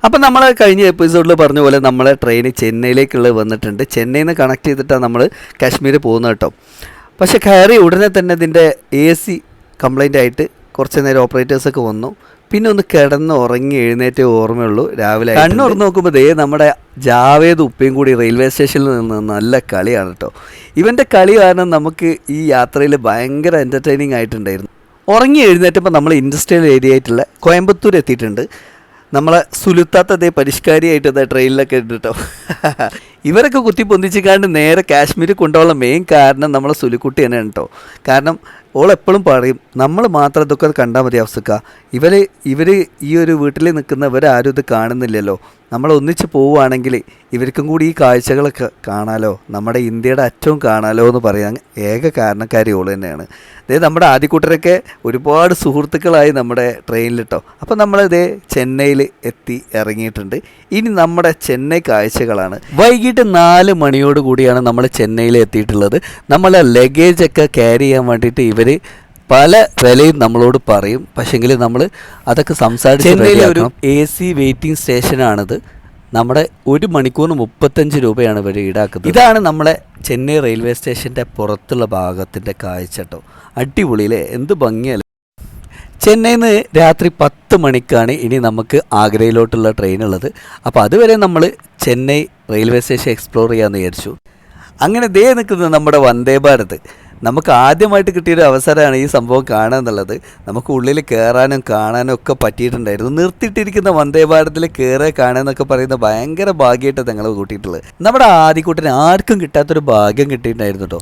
അപ്പോൾ നമ്മൾ കഴിഞ്ഞ എപ്പിസോഡിൽ പറഞ്ഞ പോലെ നമ്മളെ ട്രെയിൻ ചെന്നൈയിലേക്കുള്ള വന്നിട്ടുണ്ട്. ചെന്നൈയിൽ നിന്ന് കണക്ട് ചെയ്തിട്ടാണ് നമ്മൾ കാശ്മീർ പോകുന്നത് കേട്ടോ. പക്ഷേ കയറി ഉടനെ തന്നെ ഇതിൻ്റെ AC കംപ്ലൈൻ്റ് ആയിട്ട് കുറച്ച് നേരം ഓപ്പറേറ്റേഴ്സൊക്കെ വന്നു. പിന്നെ ഒന്ന് കിടന്ന് ഉറങ്ങി എഴുന്നേറ്റേ ഓർമ്മയുള്ളൂ. രാവിലെ കണ്ണുറന്ന് നോക്കുമ്പോൾ നമ്മുടെ ജാവേദ് ഉപ്പയും കൂടി റെയിൽവേ സ്റ്റേഷനിൽ നിന്ന് നല്ല കളിയാണ് കേട്ടോ. ഇവൻ്റെ കളി കാരണം നമുക്ക് ഈ യാത്രയിൽ ഭയങ്കര എൻ്റർടൈനിങ് ആയിട്ടുണ്ടായിരുന്നു. ഉറങ്ങി എഴുന്നേറ്റപ്പോൾ നമ്മൾ ഇൻഡസ്ട്രിയൽ ഏരിയ ആയിട്ടുള്ള കോയമ്പത്തൂർ എത്തിയിട്ടുണ്ട്. നമ്മളെ സുലുത്താത്ത പരിഷ്കാരിയായിട്ട് ട്രെയിനിലൊക്കെ ഉണ്ട് കേട്ടോ. ഇവരൊക്കെ കുത്തി പൊന്തിച്ചിക്കാണ്ട് നേരെ കാശ്മീർ കൊണ്ടുപോകാനുള്ള മെയിൻ കാരണം നമ്മളെ സുലുക്കുട്ടി തന്നെയാണ് കേട്ടോ. കാരണം ഓളെപ്പോഴും പറയും നമ്മൾ മാത്രം ഇതൊക്കെ കണ്ടാൽ മതി അവസ്ഥക്ക, ഇവർ ഈ ഒരു വീട്ടിൽ നിൽക്കുന്നവരാരും ഇത് കാണുന്നില്ലല്ലോ, നമ്മൾ ഒന്നിച്ച് പോവുകയാണെങ്കിൽ ഇവർക്കും കൂടി ഈ കാഴ്ചകളൊക്കെ കാണാലോ, നമ്മുടെ ഇന്ത്യയുടെ അറ്റവും കാണാലോ എന്ന് പറയാൻ ഏക കാരണക്കാരി ഓൾ തന്നെയാണ്. അതായത് നമ്മുടെ ആദ്യക്കൂട്ടരൊക്കെ ഒരുപാട് സുഹൃത്തുക്കളായി നമ്മുടെ ട്രെയിനിൽ കേട്ടോ. അപ്പോൾ നമ്മളിതേ ചെന്നൈയിൽ എത്തി ഇറങ്ങിയിട്ടുണ്ട്. ഇനി നമ്മുടെ ചെന്നൈ കാഴ്ചകളാണ്. വൈകിട്ട് 4 മണിയോട് കൂടിയാണ് നമ്മൾ ചെന്നൈയിൽ എത്തിയിട്ടുള്ളത്. നമ്മളെ ലഗേജൊക്കെ ക്യാരി ചെയ്യാൻ വേണ്ടിയിട്ട് ഇവർ പല വിലയും നമ്മളോട് പറയും. പക്ഷേങ്കിൽ നമ്മൾ അതൊക്കെ സംസാരിച്ച് ചെന്നൈയിലെ ഒരു AC വെയിറ്റിംഗ് സ്റ്റേഷനാണിത്. നമ്മുടെ 1 മണിക്കൂറിന് 35 രൂപയാണ് ഇവർ ഈടാക്കുന്നത്. ഇതാണ് നമ്മളെ ചെന്നൈ റെയിൽവേ സ്റ്റേഷൻ്റെ പുറത്തുള്ള ഭാഗത്തിൻ്റെ കാഴ്ച കേട്ടോ. അടിപൊളിയിലെ എന്ത് ഭംഗിയല്ലേ. ചെന്നൈയിൽ നിന്ന് രാത്രി 10 മണിക്കാണ് ഇനി നമുക്ക് ആഗ്രയിലോട്ടുള്ള ട്രെയിൻ ഉള്ളത്. അപ്പോൾ അതുവരെ നമ്മൾ ചെന്നൈ റെയിൽവേ സ്റ്റേഷൻ എക്സ്പ്ലോർ ചെയ്യാമെന്ന് വിചാരിച്ചു. അങ്ങനെ നിൽക്കുന്നത് നമ്മുടെ വന്ദേ ഭാരത്. നമുക്ക് ആദ്യമായിട്ട് കിട്ടിയൊരു അവസരമാണ് ഈ സംഭവം കാണുക എന്നുള്ളത്. നമുക്ക് ഉള്ളിൽ കയറാനും കാണാനും ഒക്കെ പറ്റിയിട്ടുണ്ടായിരുന്നു. നിർത്തിയിട്ടിരിക്കുന്ന വന്ദേ ഭാരതിൽ കയറുക കാണുക എന്നൊക്കെ പറയുന്ന ഭയങ്കര ഭാഗ്യമായിട്ട് ഞങ്ങൾ കൂട്ടിയിട്ടുള്ളത്. നമ്മുടെ ആദ്യക്കൂട്ടിന് ആർക്കും കിട്ടാത്തൊരു ഭാഗ്യം കിട്ടിയിട്ടുണ്ടായിരുന്നു കേട്ടോ.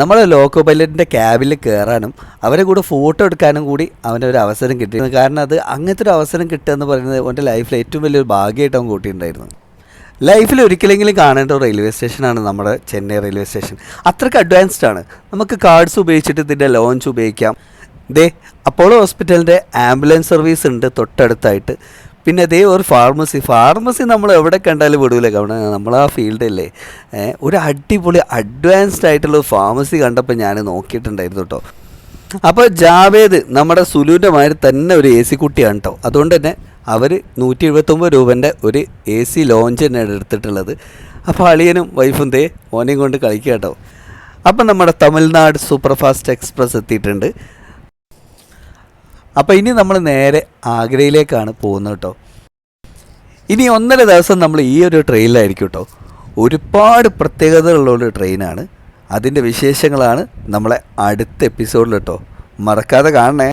നമ്മുടെ ലോക്കോ പൈലറ്റിൻ്റെ ക്യാബിൽ കയറാനും അവരെ കൂടെ ഫോട്ടോ എടുക്കാനും കൂടി അവനൊരു അവസരം കിട്ടിയിരുന്നു. കാരണം അത് അങ്ങനത്തെ ഒരു അവസരം കിട്ടുക എന്ന് പറയുന്നത് അവൻ്റെ ലൈഫിൽ ഏറ്റവും വലിയൊരു ഭാഗ്യമായിട്ട് അവൻ കൂട്ടിയിട്ടുണ്ടായിരുന്നു. ലൈഫിൽ ഒരിക്കലെങ്കിലും കാണേണ്ട ഒരു റെയിൽവേ സ്റ്റേഷനാണ് നമ്മുടെ ചെന്നൈ റെയിൽവേ സ്റ്റേഷൻ. അത്രയ്ക്ക് അഡ്വാൻസ്ഡ് ആണ്. നമുക്ക് കാർഡ്സ് ഉപയോഗിച്ചിട്ട് ഇതിൻ്റെ ലോഞ്ച് ഉപയോഗിക്കാം. അപ്പോളോ ഹോസ്പിറ്റലിൻ്റെ ആംബുലൻസ് സർവീസ് ഉണ്ട് തൊട്ടടുത്തായിട്ട്. പിന്നെ ഒരു ഫാർമസി നമ്മൾ എവിടെ കണ്ടാലും വിടൂല. കാരണം നമ്മൾ ആ ഫീൽഡല്ലേ. ഒരു അടിപൊളി അഡ്വാൻസ്ഡ് ആയിട്ടുള്ള ഫാർമസി കണ്ടപ്പോൾ ഞാൻ നോക്കിയിട്ടുണ്ടായിരുന്നു കേട്ടോ. അപ്പോൾ ജാവേദ് നമ്മുടെ സുലുവിൻ്റെ മാതിരി തന്നെ ഒരു AC കുട്ടിയാണ് കേട്ടോ. അതുകൊണ്ട് തന്നെ അവർ 179 രൂപൻ്റെ ഒരു AC ലോഞ്ച് തന്നെയാണ് എടുത്തിട്ടുള്ളത്. അപ്പോൾ അളിയനും വൈഫും ഓനെയും കൊണ്ട് കളിക്കുക കേട്ടോ. അപ്പം നമ്മുടെ തമിഴ്നാട് സൂപ്പർ ഫാസ്റ്റ് എക്സ്പ്രസ് എത്തിയിട്ടുണ്ട്. അപ്പോൾ ഇനി നമ്മൾ നേരെ ആഗ്രയിലേക്കാണ് പോകുന്നത് കേട്ടോ. ഇനി 1.5 ദിവസം നമ്മൾ ഈ ഒരു ട്രെയിനിലായിരിക്കും കേട്ടോ. ഒരുപാട് പ്രത്യേകതകളുള്ളൊരു ട്രെയിനാണ്. അതിൻ്റെ വിശേഷങ്ങളാണ് നമ്മളെ അടുത്ത എപ്പിസോഡിൽ കേട്ടോ. മറക്കാതെ കാണണേ.